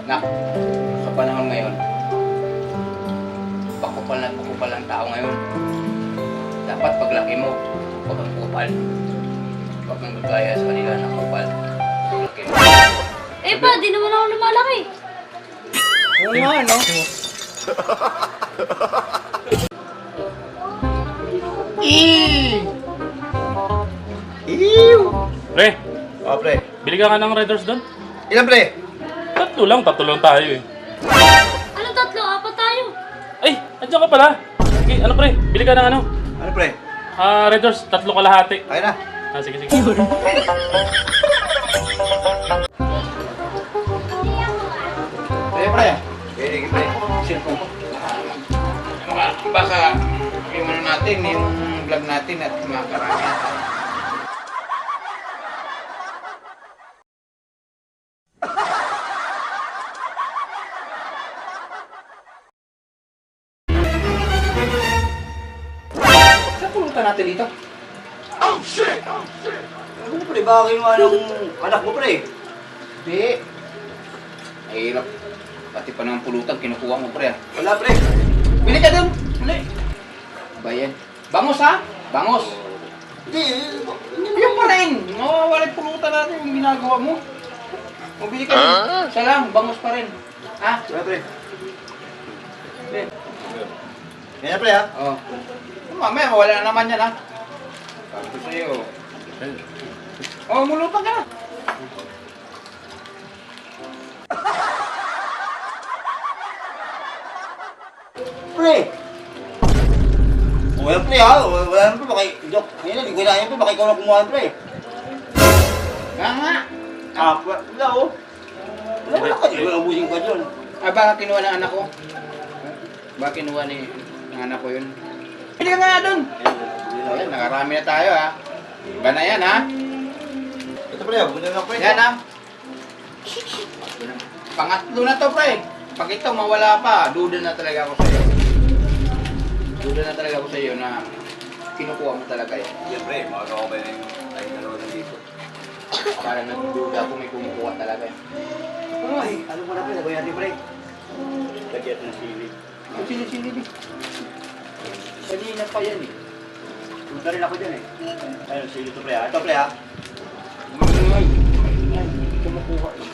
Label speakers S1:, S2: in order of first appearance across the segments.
S1: Nak, sa panahon ngayon, pakupal na pakupal ang tao ngayon. Dapat paglaki mo, huwag kang kupal. Huwag kang gagaya sa kanila na kupal. Paglaki mo.
S2: Eh pa, di naman ako lumalaki.
S1: Oo nga, no?
S3: Pre,
S4: Oh, pre.
S3: bili ka ng Red Horse doon?
S4: Ilan, pre?
S3: Tatlo lang tayo eh.
S2: Ano tatlo? Apat tayo.
S3: Ay, andiyan ka pala. Sige, ano pre, bili ka ng ano?
S4: Ano, pre?
S3: Red Horse, 3 kalahati.
S4: Ayun na.
S3: Sige.
S4: Pre. Sige, pre.
S1: Cellphone ko. Baka yung ano natin, yung vlog natin at makarami natin. Saan pulutan natin dito?
S4: Ano, pre? Baka kinuha ng anak mo, pre.
S1: Hindi. Mahirap. Pati pa ng pulutan, kinukuha mo pre.
S4: Wala, pre.
S1: Bili ka dun! Bili! Bayan. Bangos ha? Bangos.
S4: Hindi.
S1: Yung pa rin. Walang pulutan natin yung ginagawa mo. Mabili ka dun. Isa lang, bangos pa rin. Ha?
S4: Wala, pre.
S1: Bili.
S4: Yan na, pre, ha?
S1: Oo. Mamaya, wala na naman yan ha. Sabi ko sa'yo. Mulutan ka na.
S4: Pre! Wala, pre, ha? Wala na, pre. Baka, joke. Ngayon, hindi ko kailangan, pre. Baka ikaw na kumuha, pre.
S1: Nga.
S4: Wala, oh. Wala ka dyan. Wala, ubusin ka dyan.
S1: Baka kinuha ng anak ko. Baka kinuha ng anak ko yun. Bili ka nga dun. Ayan, nakarami na tayo ha. Iba na yan ha.
S4: Ito, pre, ha? Bunda lang, pre.
S1: Yan ha. Pangatlo na to pre. Pag ito mawala pa, duda na talaga ako sa'yo. Duda na talaga ako sa'yo na kinukuha mo talaga yan.
S4: Yan, pre. Makakakabay na yung tayo dalawa nandito.
S1: Para nagduda ako may kumukuha talaga yan.
S4: Ay, ano mo na, pre? Lagay natin, pre. Lagyan ng sili.
S1: Ang sili-sili di. Kanina pa yan eh.
S4: Punta rin ako dyan, eh. Ayun, sili to, pre, ha? Ito, pre, ha?
S1: Ay, hindi kumukuha eh.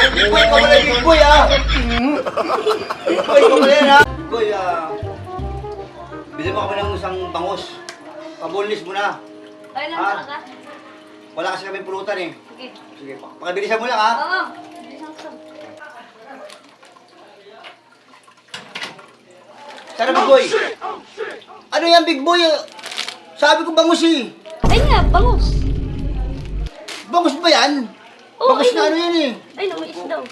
S4: Big boy ka pala, big boy, ha? Big boy ka pala yan, ha? Big boy, bili mo kami ng isang bangos. Pabulis mo na.
S2: Ay lang
S4: Ah.
S2: talaga.
S4: Wala kasi kami pulutan, eh.
S2: Sige.
S4: Sige, pakabilisan mo lang, ha?
S2: Oo. Isang sab.
S4: Tara, big boy. Ano yan, big boy? Sabi ko bangos, eh.
S2: Ay nga, bangus.
S4: Bangos ba yan?
S2: Oo,
S4: Bangos
S2: ayun.
S4: na ano yan, eh.
S2: Ay, namais daw.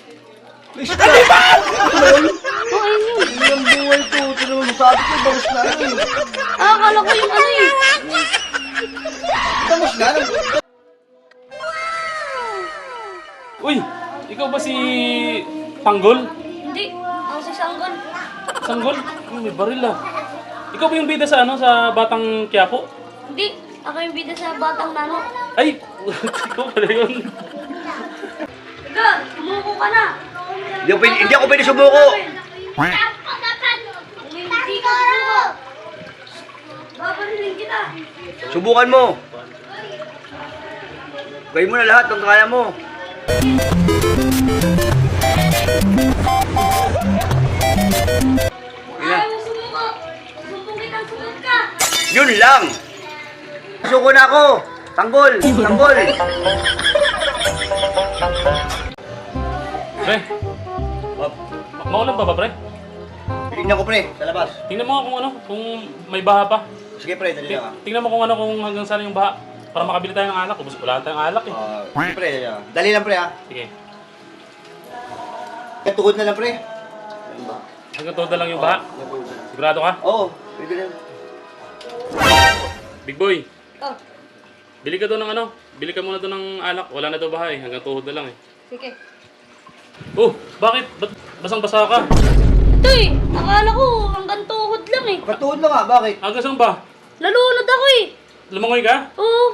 S4: Bista! Ito ba yun?
S2: Oo, ayun yun.
S4: Hindi ang buhay ko. Ito naman, sabi ko, bangos na ano, eh.
S2: Akala ko yung ano eh.
S4: Bangos na, ano?
S3: Uy, ikaw ba si Tanggol?
S2: Hindi. Ang si Sanggol.
S3: Sanggol? May baril ah. Ikaw ba yung bida sa ano, sa Batang Quiapo?
S2: Hindi. Ako yung bida sa Batang Nano.
S3: Ay, ikaw pala yun.
S2: Ika, sumuko ka na.
S4: Hindi ako pwede sumuko.
S2: Kung hindi ka sumuko, babarilin kita.
S4: Subukan mo. Gawin mo na lahat ng kaya mo.
S2: Ayaw mo sumuko. Sumbong kitang sumunod ka.
S4: Yun lang. Suko na ako. Tanggol. Tanggol.
S3: Pre, maulan pa ba pre?
S4: Tingnan ko, pre, sa labas.
S3: Tingnan mo kung ano, kung may baha pa.
S4: Sige, pre, dali lang, ha.
S3: Tingnan mo kung ano, kung hanggang saan yung baha. Para makabili tayo ng alak. Ubus wala tayong alak eh.
S4: Sige, pre, dali lang, pre, ha.
S3: Sige.
S4: Tuhod na lang, pre.
S3: Hanggang todo lang yung baha. Sigurado ka?
S4: Oo, pwede lang.
S3: Big boy,
S2: Oh,
S3: bili ka doon ng ano? Bili ka muna doon ng alak. Wala na daw bahay. Hanggang tuhod na lang eh.
S2: sige.
S3: Oh, bakit? Ba't basang-basa ka?
S2: Ito eh, akala ko hanggang tuhod lang eh.
S4: Katuod lang nga, bakit?
S3: Hanggang saan ba?
S2: Nalunod ako eh.
S3: Lumangoy ka?
S2: Oo.